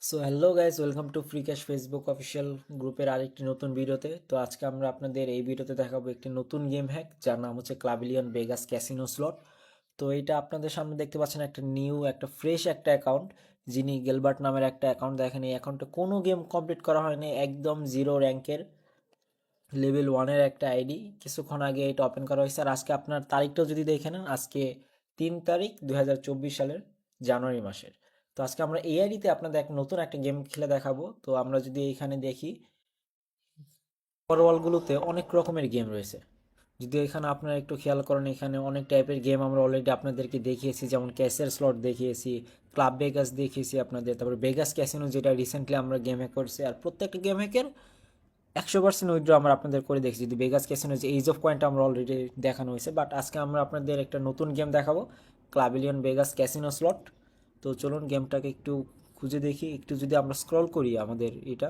So hello guys, welcome to free cash Facebook official গ্রুপের আরেকটি নতুন ভিডিওতে। তো আজকে আমরা আপনাদের এই ভিডিওতে দেখাবো একটি নতুন গেম হ্যাক, যার নাম হচ্ছে ক্লাবিলিয়ন ভেগাস ক্যাসিনো স্লট। তো এটা আপনাদের সামনে দেখতে পাচ্ছেন একটা নিউ, একটা ফ্রেশ একটা অ্যাকাউন্ট, যিনি গেলবার্ট নামের একটা অ্যাকাউন্ট। দেখেন এই অ্যাকাউন্টে কোনো গেম কমপ্লিট করা হয়নি, একদম জিরো র্যাঙ্কের লেভেল ওয়ানের একটা আইডি। কিছুক্ষণ আগে এটা ওপেন করা হয়েছে। আর আজকে আপনার তারিখটাও যদি দেখে নেন, আজকে 3 তারিখ 2024 সালের জানুয়ারি মাসের। তো আজকে আমরা এই আইডিতে আপনাদের এক নতুন একটা গেম খেলে দেখাবো। তো আমরা যদি এইখানে দেখি, ওভারওয়ালগুলোতে অনেক রকমের গেম রয়েছে। যদি এখানে আপনারা একটু খেয়াল করেন, এখানে অনেক টাইপের গেম আমরা অলরেডি আপনাদেরকে দেখিয়েছি, যেমন ক্যাসের স্লট দেখিয়েছি, ক্লাব ভেগাস দেখিয়েছি আপনাদের, তারপরে ভেগাস ক্যাসিনো যেটা রিসেন্টলি আমরা গেম হ্যাক করছি। আর প্রত্যেকটা গেম হ্যাকের 100% উইথড্র আমরা আপনাদের করে দেখছি। যদি ভেগাস ক্যাসিনো যে এইজ অফ কয়েনটা আমরা অলরেডি দেখানো হয়েছে, বাট আজকে আমরা আপনাদের একটা নতুন গেম দেখাবো, ক্লাবিলিয়ন ভেগাস ক্যাসিনো স্লট। তো চলুন গেমটাকে একটু খুঁজে দেখি। একটু যদি আমরা স্ক্রল করি আমাদের এটা,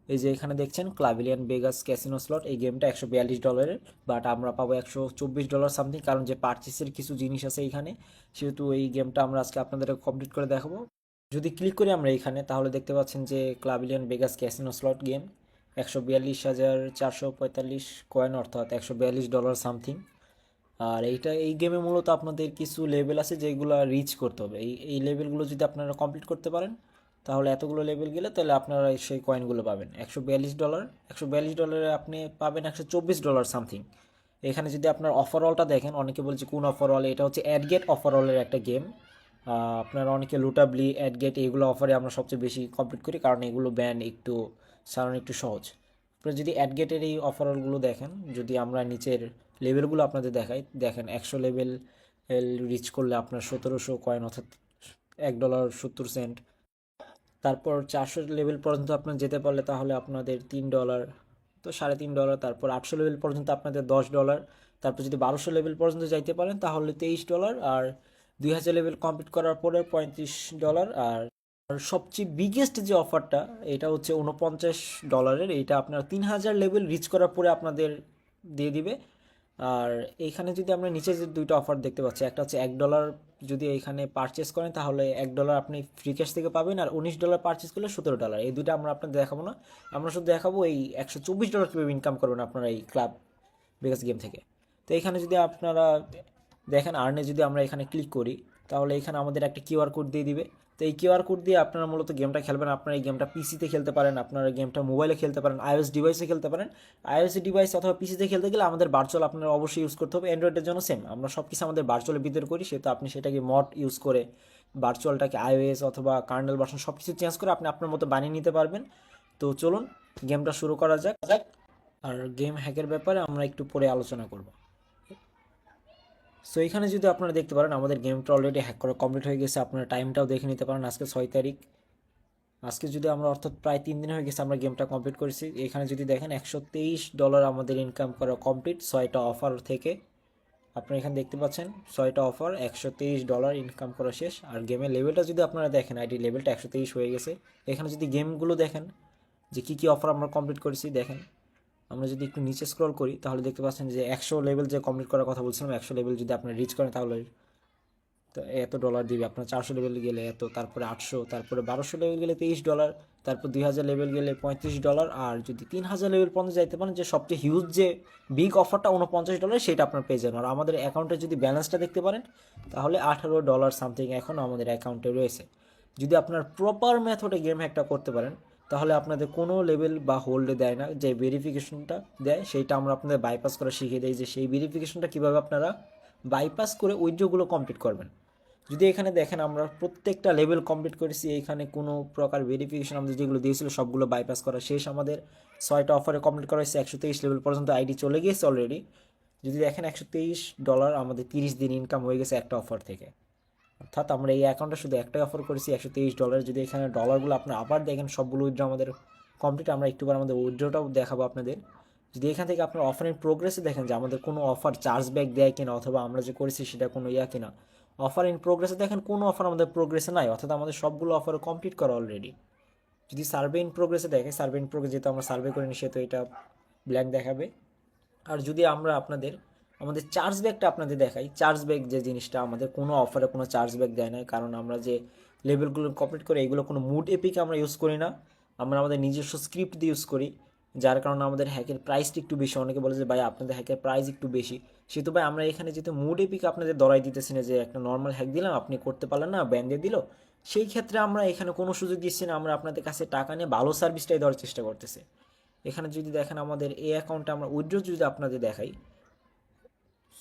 এই যে এখানে দেখছেন ক্লাবিলিয়ন ভেগাস ক্যাসিনো স্লট, এই গেমটা $142, বাট আমরা পাবো $124 সামথিং, কারণ যে পারচেসের কিছু জিনিস আছে এইখানে, সেহেতু এই গেমটা আমরা আজকে আপনাদের কমপ্লিট করে দেখাবো। যদি ক্লিক করি আমরা এইখানে, তাহলে দেখতে পাচ্ছেন যে Clubillion Vegas casino slot game, 142,445 coin, অর্থাৎ $142 সামথিং। আর এই গেমে মূলত আপনাদের কিছু লেভেল আছে যেগুলো রিচ করতে হবে। এই লেভেলগুলো যদি আপনারা কমপ্লিট করতে পারেন, তাহলে এতগুলো লেভেল গেলে তাহলে আপনারা সেই কয়েনগুলো পাবেন। $142, $142 আপনি পাবেন $124 সামথিং। এখানে যদি আপনার ওভারঅলটা দেখেন, অনেকে বলছে কোন ওভারঅল, এটা হচ্ছে অ্যাডগেট ওভারঅলের একটা গেম। আপনারা অনেকে লুটাবলি, অ্যাডগেট, এইগুলো অফারে আমরা সবচেয়ে বেশি কমপ্লিট করি, কারণ এগুলো ব্যান একটু সারানো একটু সহজ। আপনারা যদি অ্যাডগেটের এই ওভারঅলগুলো দেখেন, যদি আমরা নিচের লেভেলগুলো আপনাদের দেখাই, দেখেন 100 লেভেল রিচ করলে আপনার 1700 কয়েন, অর্থাৎ $1.70। তারপর 400 লেভেল পর্যন্ত আপনার যেতে পারলে তাহলে আপনাদের $3, তো $3.5। তারপর 800 লেভেল পর্যন্ত আপনাদের $10। তারপর যদি 1200 লেভেল পর্যন্ত যাইতে পারেন তাহলে $23। আর 2000 লেভেল কমপ্লিট করার পরে $35। আর সবচেয়ে বিগেস্ট যে অফারটা, এটা হচ্ছে $49। এইটা আপনার 3000 লেভেল রিচ করার পরে আপনাদের দিয়ে দিবে। আর এইখানে যদি আমরা নিচে যে দুইটা অফার দেখতে পাচ্ছি, একটা হচ্ছে $1, যদি এইখানে পারচেস করেন তাহলে $1 আপনি ফ্রি ক্যাশ থেকে পাবেন, আর $19 পারচেস করলে $17। এই দুইটা আমরা আপনাদের দেখাবো না, আমরা শুধু দেখাবো এই $124 কীভাবে ইনকাম করবেন আপনারা এই ক্লাব ভেগাস গেম থেকে। তো এখানে যদি আপনারা দেখেন আর্নে, যদি আমরা এখানে ক্লিক করি, তাহলে এখানে আমাদের একটা কিউআর কোড দিয়ে দিবে। তো এই কিউআর কোড দিয়ে আপনারা মূলত গেমটা খেলবেন। আপনারা এই গেমটা পিসিতে খেলতে পারেন, আপনারা গেমটা মোবাইলে খেলতে পারেন, আইওএস ডিভাইসে খেলতে পারেন। আইওএস ডিভাইস অথবা পিসিতে খেলতে গেলে আমাদের ভার্চুয়াল আপনারা অবশ্যই ইউজ করতে হবে। অ্যান্ড্রয়েডের জন্য সেম, আমরা সব কিছু আমাদের ভার্চুয়ালের ভিতরে করি, সেহেতু আপনি সেটাকে মড ইউজ করে ভার্চুয়ালটাকে আইওএস অথবা কার্নেল ভার্সন সব কিছু চেঞ্জ করে আপনি আপনার মতো বানিয়ে নিতে পারবেন। তো চলুন গেমটা শুরু করা যাক। আর গেম হ্যাকের ব্যাপারে আমরা একটু পরে আলোচনা করব। সো এখানে যদি আপনারা দেখতে পারেন আমাদের গেমটা অলরেডি হ্যাক করা কমপ্লিট হয়ে গেছে। আপনারা টাইমটাও দেখে নিতে পারেন, আজকে 6 তারিখ। আজকে যদি আমরা, অর্থাৎ প্রায় 3 দিন হয়ে গেছে আমরা গেমটা কমপ্লিট করেছি। এখানে যদি দেখেন $123 আমাদের ইনকাম করা কমপ্লিট 6টা অফার থেকে। আপনারা এখানে দেখতে পাচ্ছেন 6টা অফার, $123 ইনকাম করা শেষ। আর গেমের লেভেলটা যদি আপনারা দেখেন, আইডি লেভেলটা 123 হয়ে গেছে। এখানে যদি গেমগুলো দেখেন যে কী কী অফার আমরা কমপ্লিট করেছি, দেখেন আমরা যদি একটু নিচে স্ক্রল করি তাহলে দেখতে পাচ্ছেন যে 100 লেভেল যে কমপ্লিট করার কথা বলছিলাম, 100 লেভেল যদি আপনি রিচ করেন তাহলে তো এত ডলার দিবে আপনার। 400 লেভেল গেলে এত, তারপরে 800, তারপরে 1200 লেভেল গেলে $23, তারপর 2000 লেভেল গেলে $35। আর যদি 3000 লেভেল পর্যন্ত যাইতে পারেন, যে সবচেয়ে হিউজ যে বিগ অফারটা $49, সেটা আপনার পেয়ে যাবেন। আর আমাদের অ্যাকাউন্টে যদি ব্যালেন্সটা দেখতে পারেন, তাহলে $18 সামথিং এখন আমাদের অ্যাকাউন্টে রয়েছে। যদি আপনার প্রপার মেথডে গেম হ্যাকটা করতে পারেন, তাহলে আপনাদের কোনো লেভেল বা হোল্ডে দেয় না, যে ভেরিফিকেশনটা দেয় সেইটা আমরা আপনাদের বাইপাস করা শিখিয়ে দিই, যে সেই ভেরিফিকেশনটা কীভাবে আপনারা বাইপাস করে উইথড্রগুলো কমপ্লিট করবেন। যদি এখানে দেখেন আমরা প্রত্যেকটা লেভেল কমপ্লিট করেছি, এখানে কোনো প্রকার ভেরিফিকেশন আমাদের যেগুলো দিয়েছিল সবগুলো বাইপাস করা শেষ। আমাদের 6টা অফারে কমপ্লিট করা হয়েছে, 123 লেভেল পর্যন্ত আইডি চলে গিয়েছে অলরেডি। যদি দেখেন $123 আমাদের 30 দিন ইনকাম হয়ে গেছে একটা অফার থেকে। অর্থাৎ আমরা এই অ্যাকাউন্টে শুধু একটাই অফার করেছি $123। যদি এখানে ডলারগুলো আপনার আবার দেখেন, সবগুলো উইথড্র আমাদের কমপ্লিট। আমরা একটু পর আমাদের উইথড্রটাও দেখাবো আপনাদের। যদি এখান থেকে আপনার অফারের প্রোগ্রেসে দেখেন যে আমাদের কোনো অফার চার্জ ব্যাক দেয় কিনা, অথবা আমরা যে করেছি সেটা কোনো কিনা, অফার ইন প্রোগ্রেসে দেখেন কোনো অফার আমাদের প্রোগ্রেসে নাই, অর্থাৎ আমাদের সবগুলো অফার কমপ্লিট করা অলরেডি। যদি সার্ভে ইন প্রোগ্রেসে দেখে, সার্ভে ইন প্রোগ্রেস যেহেতু আমরা সার্ভে করিনি সেহেতু এটা ব্ল্যাঙ্ক দেখাবে। আর যদি আমরা আমাদের চার্জ ব্যাকটা আপনাদের দেখাই, চার্জ ব্যাক যে জিনিসটা, আমাদের কোনো অফারে কোনো চার্জ ব্যাক দেয় না, কারণ আমরা যে লেভেলগুলো কমপ্লিট করে, এগুলো কোনো মুড এপিকে আমরা ইউজ করি না, আমরা আমাদের নিজস্ব স্ক্রিপ্ট দিয়ে ইউজ করি, যার কারণে আমাদের হ্যাকের প্রাইসটা একটু বেশি। অনেকে বলে যে ভাই আপনাদের হ্যাকের প্রাইস একটু বেশি, সেহেতু ভাই আমরা এখানে যেহেতু মুড এপিক আপনাদের দরাই দিতেছি না, যে একটা নর্মাল হ্যাক দিলাম আপনি করতে পারলেন না, ব্যান দিয়ে দিল, সেই ক্ষেত্রে আমরা এখানে কোনো সুযোগ দিচ্ছি না, আমরা আপনাদের কাছে টাকা নিয়ে ভালো সার্ভিসটাই দেওয়ার চেষ্টা করতেছি। এখানে যদি দেখেন আমাদের এই অ্যাকাউন্টে আমরা উইথড্র যদি আপনাদের দেখাই,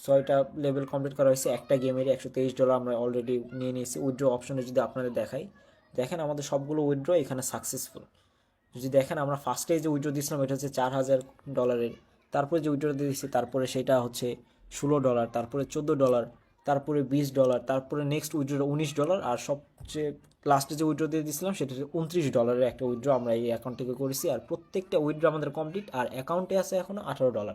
6টা লেভেল কমপ্লিট করা হয়েছে, একটা গেমেরই $123 আমরা অলরেডি নিয়ে নিয়েছি। উইথড্র অপশনে যদি আপনাদের দেখাই, দেখেন আমাদের সবগুলো উইথড্র এখানে সাকসেসফুল। যদি দেখেন আমরা ফার্স্টে যে উইথড্র দিয়েছিলাম এটা হচ্ছে $4000, তারপরে যে উইথড্র দিয়েছি তারপরে সেটা হচ্ছে $16, তারপরে $14, তারপরে $20, তারপরে নেক্সট উইথড্র $19, আর সবচেয়ে লাস্টে যে উইথড্র দিয়ে দিয়েছিলাম সেটা হচ্ছে $29 একটা উইথড্র আমরা এই অ্যাকাউন্ট থেকে করেছি। আর প্রত্যেকটা উইথড্র আমাদের কমপ্লিট, আর অ্যাকাউন্টে আছে এখনও $18।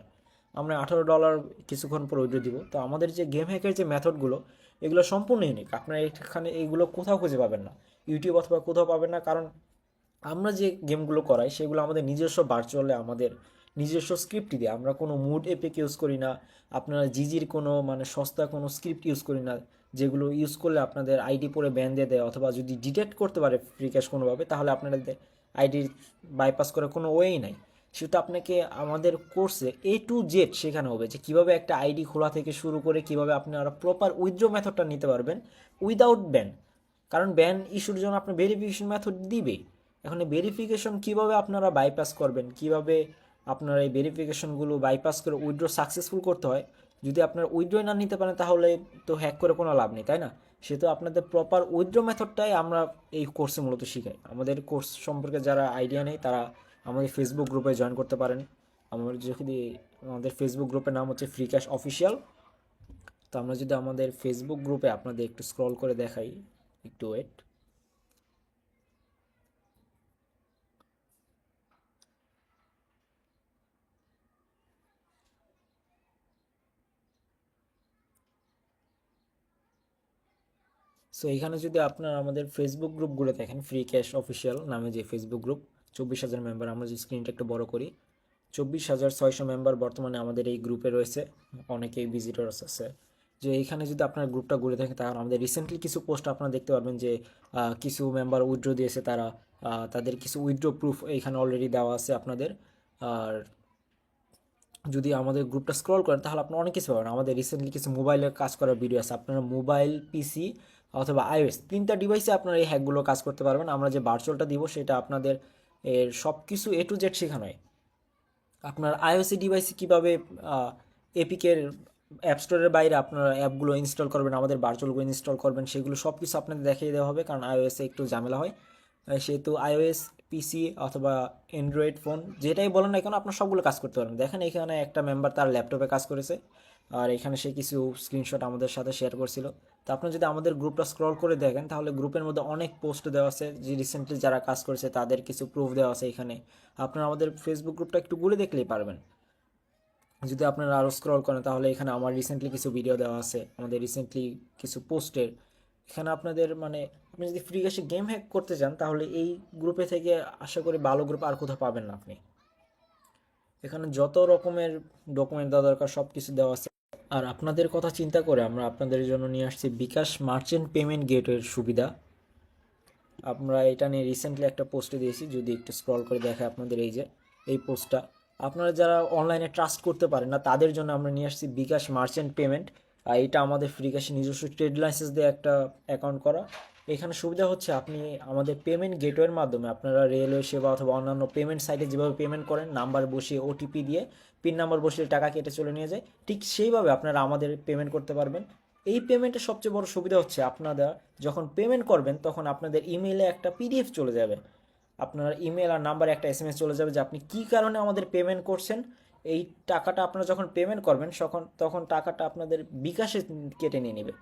আমরা $18 কিছুক্ষণ পর উইথড্র দিব। তো আমাদের যে গেম হ্যাকের যে মেথডগুলো, এগুলো সম্পূর্ণ ইউনিক, আপনারা এখানে এইগুলো কোথাও খুঁজে পাবেন না, ইউটিউব অথবা কোথাও পাবেন না। কারণ আমরা যে গেমগুলো করাই সেগুলো আমাদের নিজস্ব ভার্চুয়ালে, আমাদের নিজস্ব স্ক্রিপ্ট দিয়ে, আমরা কোনো মুড এপিক ইউজ করি না, আপনারা জিজির কোনো মানে সস্তা কোনো স্ক্রিপ্ট ইউজ করি না, যেগুলো ইউজ করলে আপনাদের আইডি পরে ব্যান দিয়ে দেয়, অথবা যদি ডিটেক্ট করতে পারে ফ্রি ক্যাশ কোনোভাবে, তাহলে আপনাদের আইডি বাইপাস করার কোনো ওয়েই নাই। সেটা আপনাকে আমাদের কোর্সে A to Z শেখানো হবে, যে কীভাবে একটা আইডি খোলা থেকে শুরু করে কীভাবে আপনারা প্রপার উইথড্র মেথডটা নিতে পারবেন উইদাউট ব্যান। কারণ ব্যান ইস্যুর জন্য আপনার ভেরিফিকেশন মেথড দিবে। এখন এই ভেরিফিকেশন কীভাবে আপনারা বাইপাস করবেন, কীভাবে আপনারা এই ভেরিফিকেশনগুলো বাইপাস করে উইথড্র সাকসেসফুল করতে হয়, যদি আপনারা উইথড্র না নিতে পারেন তাহলে তো হ্যাক করে কোনো লাভ নেই, তাই না? সেহেতু আপনাদের প্রপার উইথড্র মেথডটাই আমরা এই কোর্সে মূলত শিখাই। আমাদের কোর্স সম্পর্কে যারা আইডিয়া নেই তারা আমাদের ফেসবুক গ্রুপে জয়েন করতে পারেন। আমার যদি আমাদের ফেসবুক গ্রুপের নাম হচ্ছে ফ্রি ক্যাশ অফিসিয়াল। তো আমরা যদি আমাদের ফেসবুক গ্রুপে আপনাদের একটু স্ক্রল করে দেখাই, একটু ওয়েট। সো এখানে যদি আপনারা আমাদের ফেসবুক গ্রুপগুলো দেখেন, ফ্রি ক্যাশ অফিসিয়াল নামে যে ফেসবুক গ্রুপ, 24,000 মেম্বার। আমরা যে স্ক্রিনটা একটু বড় করি, 24,600 মেম্বার বর্তমানে আমাদের এই গ্রুপে রয়েছে, অনেকেই ভিজিটরস আছে। যে এইখানে যদি আপনার গ্রুপটা ঘুরে থাকেন তাহলে আমাদের রিসেন্টলি কিছু পোস্ট আপনারা দেখতে পারবেন, যে কিছু মেম্বার উইথড্র দিয়েছে, তারা তাদের কিছু উইথড্র প্রুফ এইখানে অলরেডি দেওয়া আছে আপনাদের। আর যদি আমাদের গ্রুপটা স্ক্রল করেন তাহলে আপনারা অনেক কিছু পাবেন। আমাদের রিসেন্টলি কিছু মোবাইলের কাজ করার ভিডিও আছে, আপনারা মোবাইল, পিসি অথবা আইওএস 3টা ডিভাইসে আপনারা এই হ্যাকগুলো কাজ করতে পারবেন। আমরা যে ভার্চুয়ালটা দিব সেটা আপনাদের এর সব কিছু A to Z শেখানো হয়। আপনার আইওএস ডিভাইসে কীভাবে এপিকের অ্যাপ স্টোরের বাইরে আপনারা অ্যাপগুলো ইনস্টল করবেন, আমাদের ভার্চুয়ালগুলো ইনস্টল করবেন, সেগুলো সব কিছু আপনাদের দেখিয়ে দেওয়া হবে। কারণ আইওএসে একটু ঝামেলা হয়, সেহেতু আইওএস পিসি অথবা অ্যান্ড্রয়েড ফোন যেটাই বলেন না কেন আপনার সবগুলো কাজ করতে পারবেন। দেখেন এখানে একটা মেম্বার তার ল্যাপটপে কাজ করেছে, আর এখানে সে কিছু স্ক্রিনশট আমাদের সাথে শেয়ার করছিল। তো আপনি যদি আমাদের গ্রুপটা স্ক্রল করে দেখেন তাহলে গ্রুপের মধ্যে অনেক পোস্ট দেওয়া আছে, যে রিসেন্টলি যারা কাজ করেছে তাদের কিছু প্রুফ দেওয়া আছে এখানে। আপনারা আমাদের ফেসবুক গ্রুপটা একটু ঘুরে দেখলেই পারবেন। যদি আপনারা আরও স্ক্রল করেন তাহলে এখানে আমার রিসেন্টলি কিছু ভিডিও দেওয়া আছে, আমাদের রিসেন্টলি কিছু পোস্টের। এখানে আপনাদের মানে আপনি যদি ফ্রি ক্যাশে গেম হ্যাক করতে চান তাহলে এই গ্রুপে থেকে আশা করি ভালো গ্রুপ আর কোথাও পাবেন না আপনি। এখানে যত রকমের ডকুমেন্ট দেওয়া দরকার সব কিছু দেওয়া আছে। আর আপনাদের কথা চিন্তা করে আমরা আপনাদের জন্য নিয়ে আসছি বিকাশ মার্চেন্ট পেমেন্ট গেটওয়ের সুবিধা। আমরা এটা নিয়ে রিসেন্টলি একটা পোস্টে দিয়েছি, যদি একটু স্ক্রল করে দেখে আপনাদের এই যে এই পোস্টটা। আপনারা যারা অনলাইনে ট্রাস্ট করতে পারেন না তাদের জন্য আমরা নিয়ে আসছি বিকাশ মার্চেন্ট পেমেন্ট। আর এটা আমাদের ফ্রি ক্যাশে নিজস্ব ট্রেড লাইসেন্স দিয়ে একটা অ্যাকাউন্ট করা। এখানে সুবিধা হচ্ছে আপনি আমাদের পেমেন্ট গেটওয়ের মাধ্যমে আপনারা রেলওয়ে সেবা অথবা অন্যান্য পেমেন্ট সাইটে যেভাবে পেমেন্ট করেন, নাম্বার বসিয়ে ওটিপি দিয়ে পিন নাম্বার বসিয়ে টাকা কেটে চলে নিয়ে যায়, ঠিক সেইভাবে আপনারা আমাদের পেমেন্ট করতে পারবেন। এই পেমেন্টের সবচেয়ে বড় সুবিধা হচ্ছে আপনারা যখন পেমেন্ট করবেন তখন আপনাদের ইমেইলে একটা পিডিএফ চলে যাবে, আপনার ইমেল আর নাম্বারে একটা এসএমএস চলে যাবে যে আপনি কী কারণে আমাদের পেমেন্ট করছেন। এই টাকাটা আপনারা যখন পেমেন্ট করবেন তখন টাকাটা আপনাদের বিকাশে কেটে নিয়ে নেবে।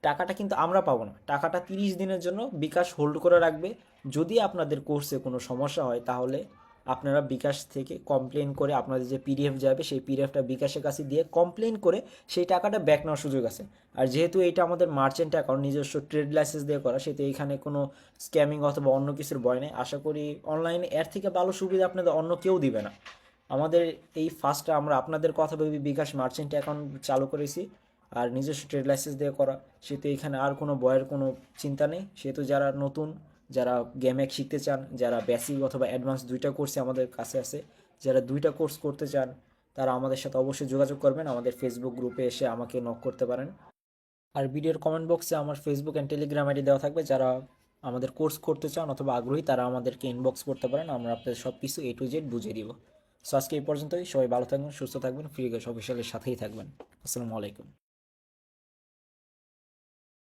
টাকাটা কিন্তু আমরা পাবো না, টাকাটা 30 দিনের জন্য বিকাশ হোল্ড করে রাখবে। যদি আপনাদের কোর্সে কোনো সমস্যা হয় তাহলে আপনারা বিকাশ থেকে কমপ্লেন করে আপনাদের যে পিডিএফ যাবে সেই পিডিএফটা বিকাশের কাছে দিয়ে কমপ্লেন করে সেই টাকাটা ব্যাক নেওয়ার সুযোগ আছে। আর যেহেতু এইটা আমাদের মার্চেন্ট অ্যাকাউন্ট নিজস্ব ট্রেড লাইসেন্স দিয়ে করা, সেহেতু এখানে কোনো স্ক্যামিং অথবা অন্য কিছুর ভয় নেই। আশা করি অনলাইনে এর থেকে ভালো সুবিধা আপনাদের অন্য কেউ দিবে না। আমাদের এই ফার্স্টে আমরা আপনাদের কথা ভেবে বিকাশ মার্চেন্ট অ্যাকাউন্ট চালু করেছি। আর নিজস্ব ট্রেড লাইসেন্স দিয়ে করা, সেহেতু এখানে আর কোনো ভয়ের কোনো চিন্তা নেই। সেহেতু যারা নতুন, যারা গেম এক শিখতে চান, যারা বেসিক অথবা অ্যাডভান্স দুইটা কোর্সে আমাদের কাছে আছে, যারা দুইটা কোর্স করতে চান তারা আমাদের সাথে অবশ্যই যোগাযোগ করবেন। আমাদের ফেসবুক গ্রুপে এসে আমাকে নক করতে পারেন। আর ভিডিওর কমেন্ট বক্সে আমার ফেসবুক অ্যান্ড টেলিগ্রাম আইডি দেওয়া থাকবে। যারা আমাদের কোর্স করতে চান অথবা আগ্রহী তারা আমাদেরকে ইনবক্স করতে পারেন, আমরা আপনাদের সব কিছু A to Z বুঝিয়ে দিব। সো আজকে এই পর্যন্তই। সবাই ভালো থাকবেন, সুস্থ থাকবেন, ফ্রি গেস অফিসিয়ালের সাথেই থাকবেন। আসসালামু আলাইকুম।